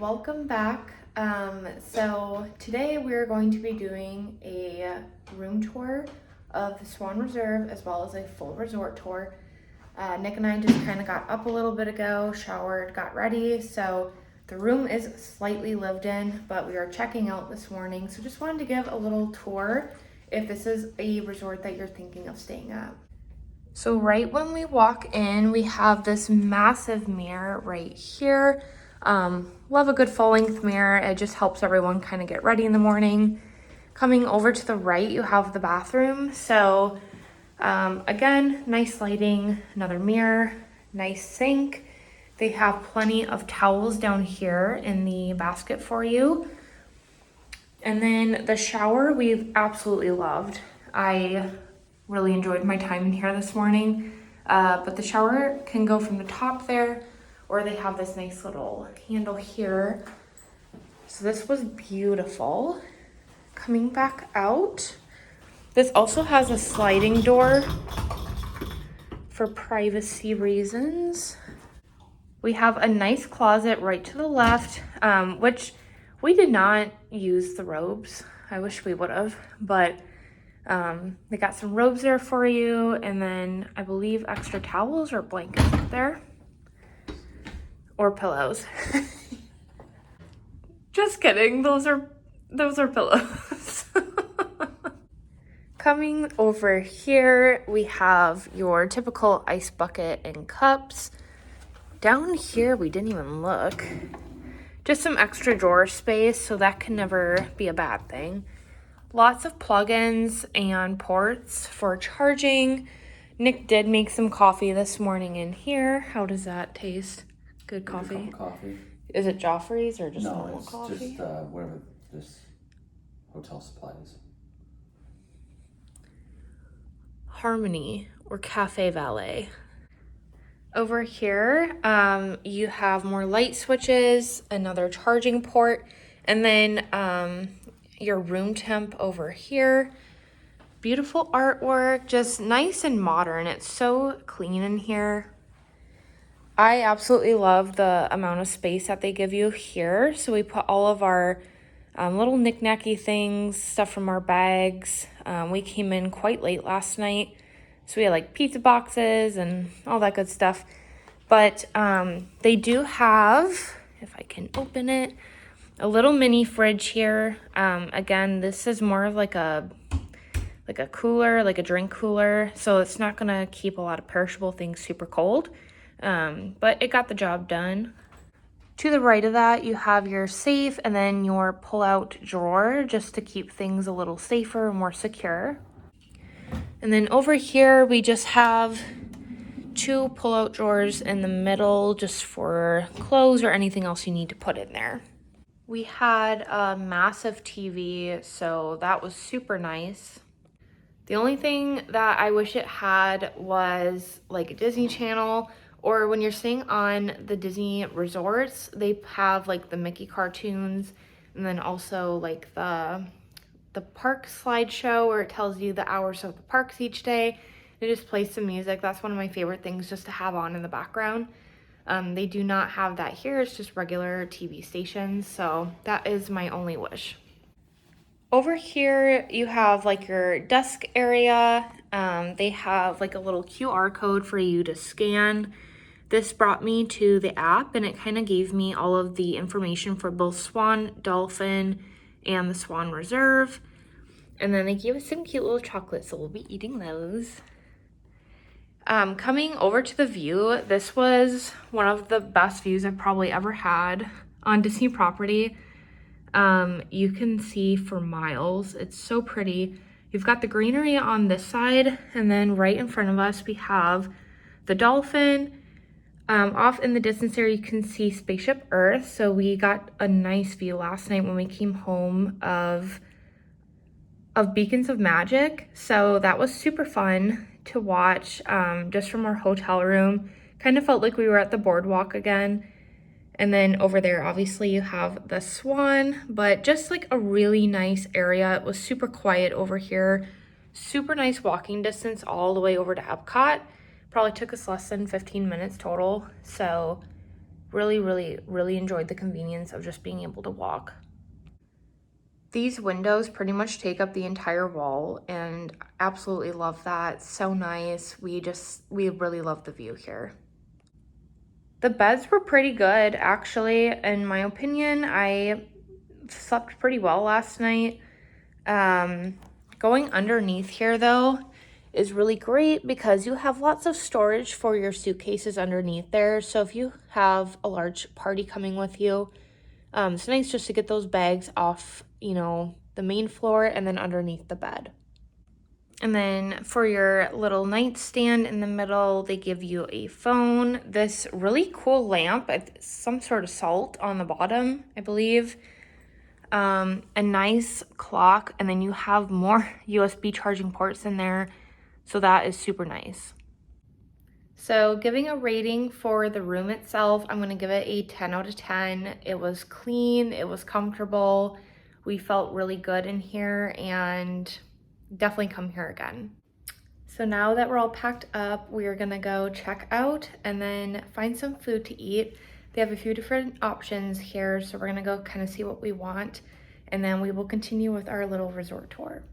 welcome back. So today we're going to be doing a room tour of the Swan Reserve as well as a full resort tour. Nick and I just kind of got up a little bit ago, showered, got ready. So the room is slightly lived in, but we are checking out this morning. So just wanted to give a little tour if this is a resort that you're thinking of staying at. So right when we walk in, we have this massive mirror right here. Love a good full-length mirror. It just helps everyone kind of get ready in the morning. Coming over to the right, you have the bathroom. So again, nice lighting, another mirror, nice sink. They have plenty of towels down here in the basket for you. And then the shower we've absolutely loved. I really enjoyed my time in here this morning. But the shower can go from the top there, or they have this nice little handle here. So this was beautiful. Coming back out, this also has a sliding door for privacy reasons. We have a nice closet right to the left, which we did not use the robes. I wish we would have, but they got some robes there for you, and then I believe extra towels or blankets up there, or pillows. Just kidding, those are pillows. Coming over here, we have your typical ice bucket and cups. Down here, we didn't even look. Just some extra drawer space, so that can never be a bad thing. Lots of plugins and ports for charging. Nick did make some coffee this morning in here. How does that taste? Good coffee? Cup of coffee. Is it Joffrey's or just normal it's coffee? just whatever this hotel supplies. Harmony or Cafe Valet. Over here, you have more light switches, another charging port, and then your room temp over here. Beautiful artwork, just nice and modern. It's so clean in here. I absolutely love the amount of space that they give you here. So we put all of our little knick-knacky things, stuff from our bags. We came in quite late last night, so we had like pizza boxes and all that good stuff. But they do have, if I can open it, a little mini fridge here. Again, this is more of like a cooler, like a drink cooler. So it's not gonna keep a lot of perishable things super cold. But it got the job done. To the right of that, you have your safe and then your pull-out drawer just to keep things a little safer and more secure. And then over here, we just have two pull-out drawers in the middle just for clothes or anything else you need to put in there. We had a massive TV, so that was super nice. The only thing that I wish it had was like a Disney Channel, or when you're staying on the Disney resorts, they have like the Mickey cartoons, and then also like the park slideshow where it tells you the hours of the parks each day. It just plays some music. That's one of my favorite things just to have on in the background. They do not have that here. It's just regular TV stations, so that is my only wish. Over here, you have like your desk area. They have like a little QR code for you to scan. This brought me to the app, and it kind of gave me all of the information for both Swan, Dolphin, and the Swan Reserve. And then they gave us some cute little chocolates, so we'll be eating those. Coming over to the view, this was one of the best views I've probably ever had on Disney property. You can see for miles. It's so pretty. You've got the greenery on this side, and then right in front of us we have the Dolphin. Off in the distance there you can see Spaceship Earth. So we got a nice view last night when we came home of Beacons of Magic. So that was super fun to watch just from our hotel room. Kind of felt like we were at the boardwalk again. And then over there, obviously you have the Swan, but just like a really nice area. It was super quiet over here. Super nice walking distance all the way over to EPCOT. Probably took us less than 15 minutes total. So Really, really, really enjoyed the convenience of just being able to walk. These windows pretty much take up the entire wall, and absolutely love that. So nice. We really love the view here. The beds were pretty good, actually. In my opinion, I slept pretty well last night. Going underneath here, though, is really great because you have lots of storage for your suitcases underneath there. So if you have a large party coming with you, it's nice just to get those bags off, the main floor and then underneath the bed. And then for your little nightstand in the middle, they give you a phone, this really cool lamp, some sort of salt on the bottom, I believe, a nice clock, and then you have more USB charging ports in there, so that is super nice. So giving a rating for the room itself, I'm going to give it a 10 out of 10. It was clean, it was comfortable, we felt really good in here, and definitely come here again. So now that we're all packed up, we are gonna go check out and then find some food to eat. They have a few different options here, so we're gonna go kind of see what we want, and then we will continue with our little resort tour.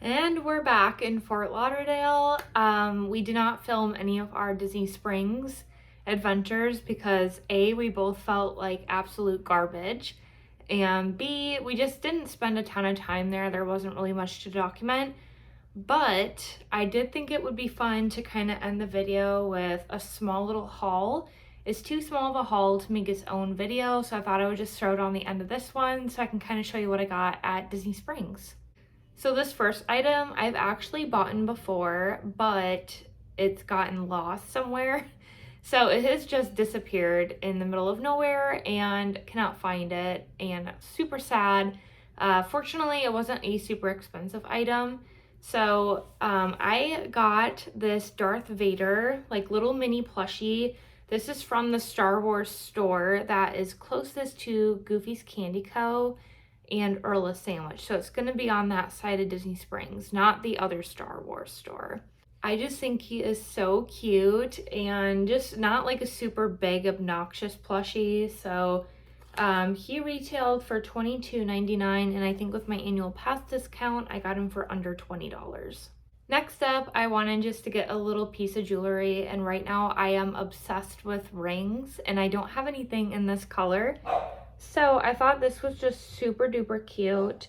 And we're back in Fort Lauderdale. We did not film any of our Disney Springs adventures because A, we both felt like absolute garbage, and B, we just didn't spend a ton of time there. There wasn't really much to document, but I did think it would be fun to kind of end the video with a small little haul. It's too small of a haul to make its own video, so I thought I would just throw it on the end of this one so I can kind of show you what I got at Disney Springs. So this first item I've actually bought before, but it's gotten lost somewhere. So it has just disappeared in the middle of nowhere and cannot find it, and super sad. Fortunately, it wasn't a super expensive item. So I got this Darth Vader, like little mini plushie. This is from the Star Wars store that is closest to Goofy's Candy Co. and Erla's Sandwich. So it's going to be on that side of Disney Springs, not the other StarArs store. I just think he is so cute and just not like a super big obnoxious plushie. So he retailed for $22.99, and I think with my annual pass discount I got him for under $20. Next up, I wanted just to get a little piece of jewelry, and right now I am obsessed with rings, and I don't have anything in this color. So I thought this was just super duper cute.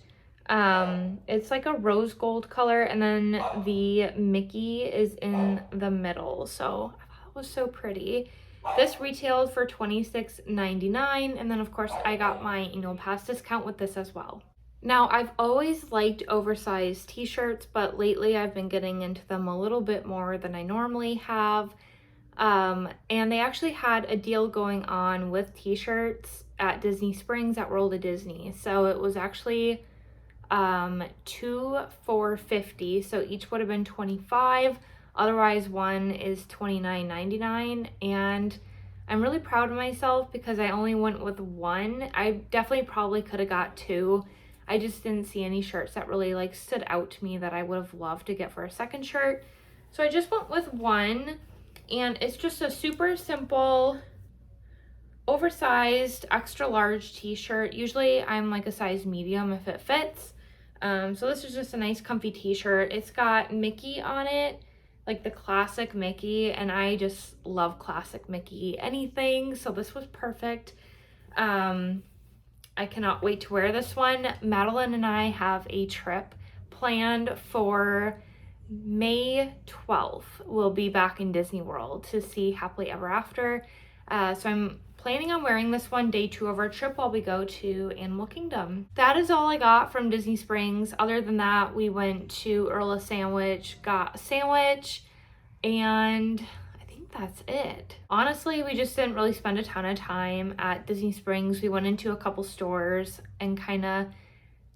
It's like a rose gold color, and then the Mickey is in the middle. So I thought it was so pretty. This retailed for $26.99, and then of course I got my annual pass discount with this as well. Now, I've always liked oversized t-shirts, but lately I've been getting into them a little bit more than I normally have. And they actually had a deal going on with t-shirts at Disney Springs at World of Disney. So it was actually 2 for $50, so each would have been $25. Otherwise, one is $29.99, and I'm really proud of myself because I only went with one. I definitely probably could have got two. I just didn't see any shirts that really like stood out to me that I would have loved to get for a second shirt. So I just went with one, and it's just a super simple, oversized, extra large t-shirt. Usually I'm like a size medium if it fits. So this is just a nice comfy t-shirt. It's got Mickey on it, like the classic Mickey, and I just love classic Mickey anything, so this was perfect. I cannot wait to wear this one. Madeline and I have a trip planned for May 12th. We'll be back in Disney World to see Happily Ever After. So I'm planning on wearing this one day 2 of our trip while we go to Animal Kingdom. That is all I got from Disney Springs. Other than that, we went to Earl of Sandwich, got a sandwich, and I think that's it. Honestly, we just didn't really spend a ton of time at Disney Springs. We went into a couple stores and kind of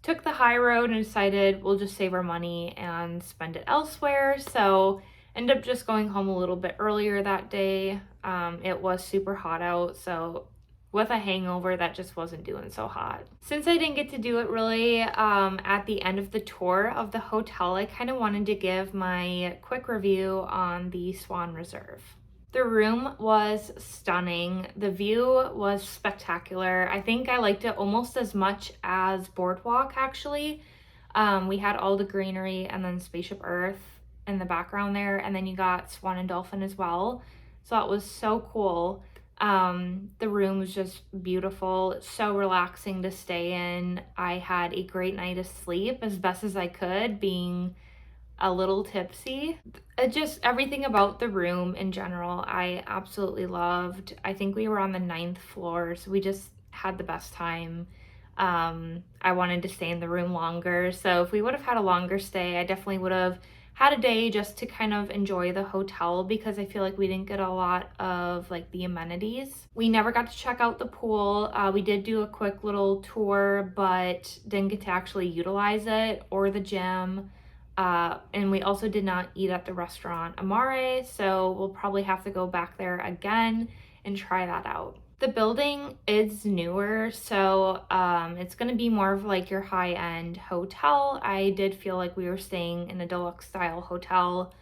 took the high road and decided we'll just save our money and spend it elsewhere. So ended up just going home a little bit earlier that day. It was super hot out, so with a hangover, that just wasn't doing so hot. Since I didn't get to do it really at the end of the tour of the hotel, I kind of wanted to give my quick review on the Swan Reserve. The room was stunning. The view was spectacular. I think I liked it almost as much as Boardwalk, actually. We had all the greenery and then Spaceship Earth in the background there, and then you got Swan and Dolphin as well. So that was so cool. The room was just beautiful, so relaxing to stay in. I had a great night of sleep as best as I could, being a little tipsy. Just everything about the room in general, I absolutely loved. I think we were on the 9th floor, so we just had the best time. I wanted to stay in the room longer, so if we would have had a longer stay, I definitely would have had a day just to kind of enjoy the hotel, because I feel like we didn't get a lot of like the amenities. We never got to check out the pool. We did do a quick little tour, but didn't get to actually utilize it, or the gym. And we also did not eat at the restaurant Amare, so we'll probably have to go back there again and try that out. The building is newer, so it's going to be more of like your high-end hotel. I did feel like we were staying in a deluxe style hotel,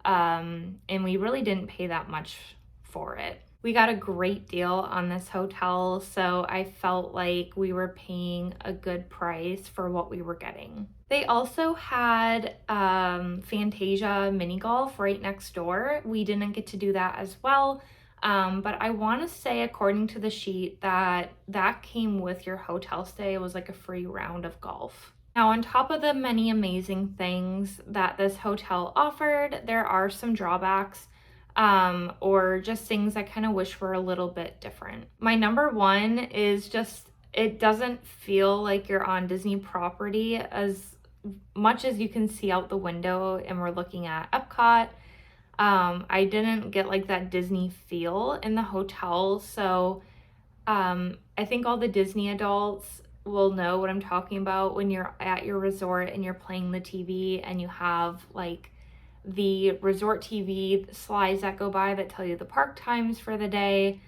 and we really didn't pay that much for it. We got a great deal on this hotel, so I felt like we were paying a good price for what we were getting. They also had Fantasia mini golf right next door. We didn't get to do that as well. But I want to say, according to the sheet, that came with your hotel stay. It was like a free round of golf. Now, on top of the many amazing things that this hotel offered, there are some drawbacks, or just things I kind of wish were a little bit different. My number one is just, it doesn't feel like you're on Disney property as much as you can see out the window, and we're looking at EPCOT. I didn't get like that Disney feel in the hotel, so I think all the Disney adults will know what I'm talking about when you're at your resort and you're playing the TV and you have like the resort TV slides that go by that tell you the park times for the day,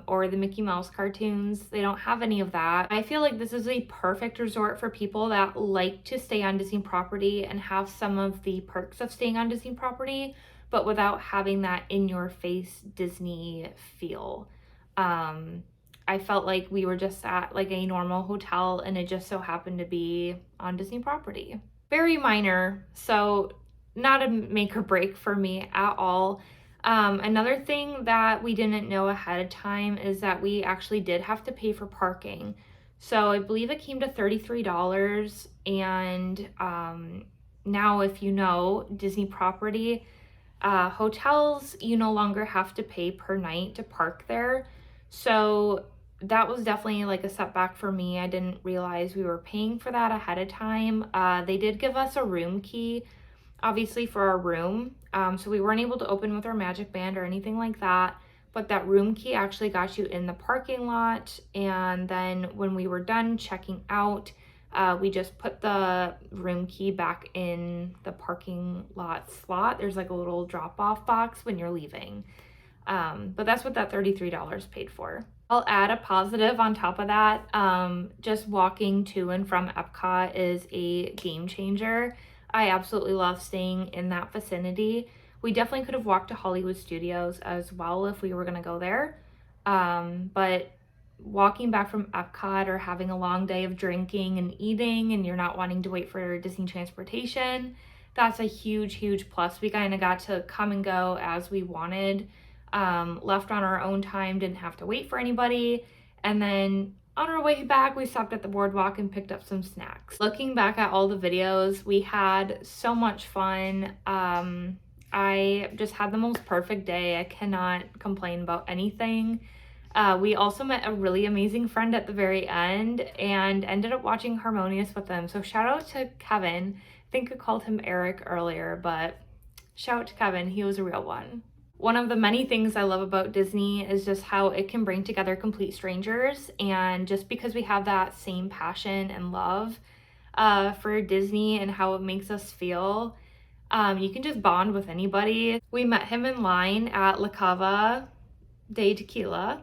or the Mickey Mouse cartoons. They don't have any of that. I feel like this is a perfect resort for people that like to stay on Disney property and have some of the perks of staying on Disney property, but without having that in your face Disney feel. I felt like we were just at like a normal hotel, and it just so happened to be on Disney property. Very minor. So not a make or break for me at all. Another thing that we didn't know ahead of time is that we actually did have to pay for parking. So I believe it came to $33. And now, if you know Disney property, hotels, you no longer have to pay per night to park there. So that was definitely like a setback for me. I didn't realize we were paying for that ahead of time. They did give us a room key, obviously, for our room. So we weren't able to open with our magic band or anything like that. But that room key actually got you in the parking lot. And then when we were done checking out, we just put the room key back in the parking lot slot. There's like a little drop-off box when you're leaving. But that's what that $33 paid for. I'll add a positive on top of that. Just walking to and from EPCOT is a game changer. I absolutely love staying in that vicinity. We definitely could have walked to Hollywood Studios as well if we were going to go there. But walking back from EPCOT or having a long day of drinking and eating and you're not wanting to wait for Disney transportation, that's a huge, huge plus. We kind of got to come and go as we wanted, left on our own time, didn't have to wait for anybody. And then on our way back, we stopped at the boardwalk and picked up some snacks. Looking back at all the videos, we had so much fun. I just had the most perfect day. I cannot complain about anything. We also met a really amazing friend at the very end and ended up watching Harmonious with them. So shout out to Kevin. I think I called him Eric earlier, but shout out to Kevin. He was a real one. One of the many things I love about Disney is just how it can bring together complete strangers. And just because we have that same passion and love for Disney and how it makes us feel, you can just bond with anybody. We met him in line at La Cava de Tequila,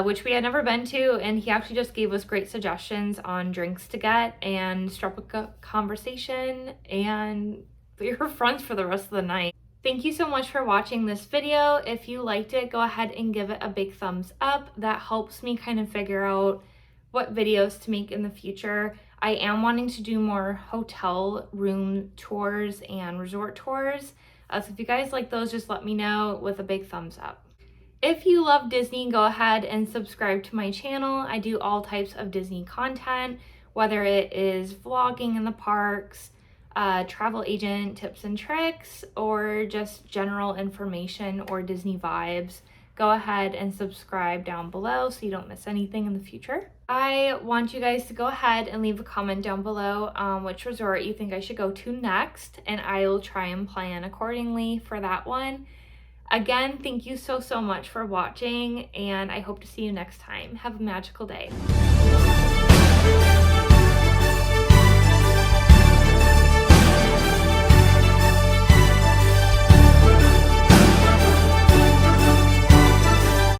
which we had never been to, and he actually just gave us great suggestions on drinks to get and struck a conversation, and we were friends for the rest of the night. Thank you so much for watching this video. If you liked it, go ahead and give it a big thumbs up. That helps me kind of figure out what videos to make in the future. I am wanting to do more hotel room tours and resort tours. So if you guys like those, just let me know with a big thumbs up. If you love Disney, go ahead and subscribe to my channel. I do all types of Disney content, whether it is vlogging in the parks, travel agent tips and tricks, or just general information or Disney vibes. Go ahead and subscribe down below so you don't miss anything in the future. I want you guys to go ahead and leave a comment down below on which resort you think I should go to next, and I will try and plan accordingly for that one. Again, thank you so much for watching, and I hope to see you next time. Have a magical day.